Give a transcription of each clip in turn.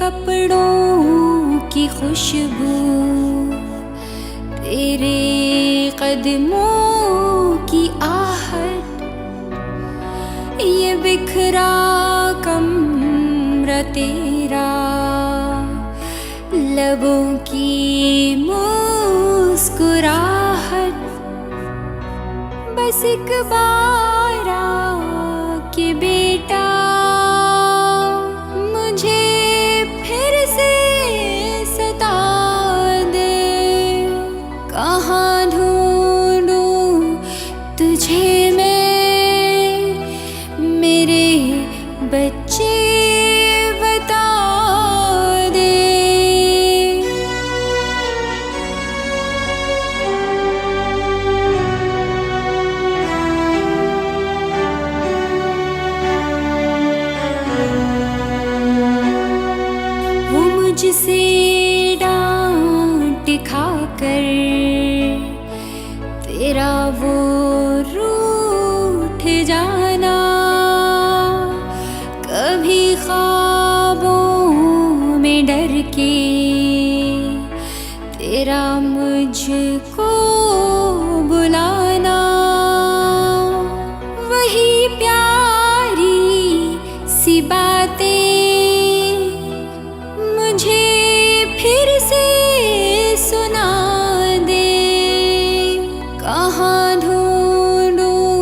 कपड़ों की खुशबू, तेरे कदमों की आहट, ये बिखरा कमरा तेरा, लबों की मुस्कुराहट, बस एक बार आके बेटा मुझे फिर से सता दे। कहाँ ढूंढूं तुझे मैं, मेरे बच्चे बता दे। वो मुझसे डांट खाकर तेरा वो रूठ जाना, कभी ख्वाबों में डर के तेरा मुझको बुलाना, वही प्यारी सी बातें मुझे फिर से सुना दे। कहाँ ढूंढूं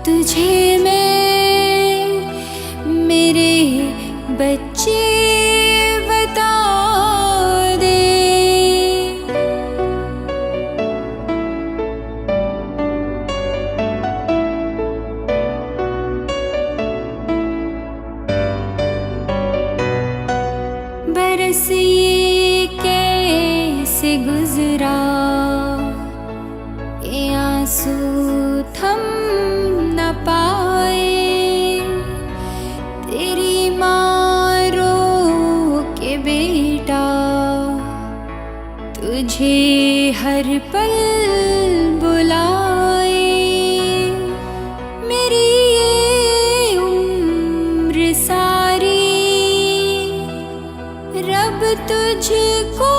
तुझे मैं, मेरे बच्चे बता दे। बरस ये कैसे गुजरा, ये आंसू थम न पाए, तेरी माँ रो के बेटा तुझे हर पल बुलाए। मेरी ये उम्र सारी रब तुझको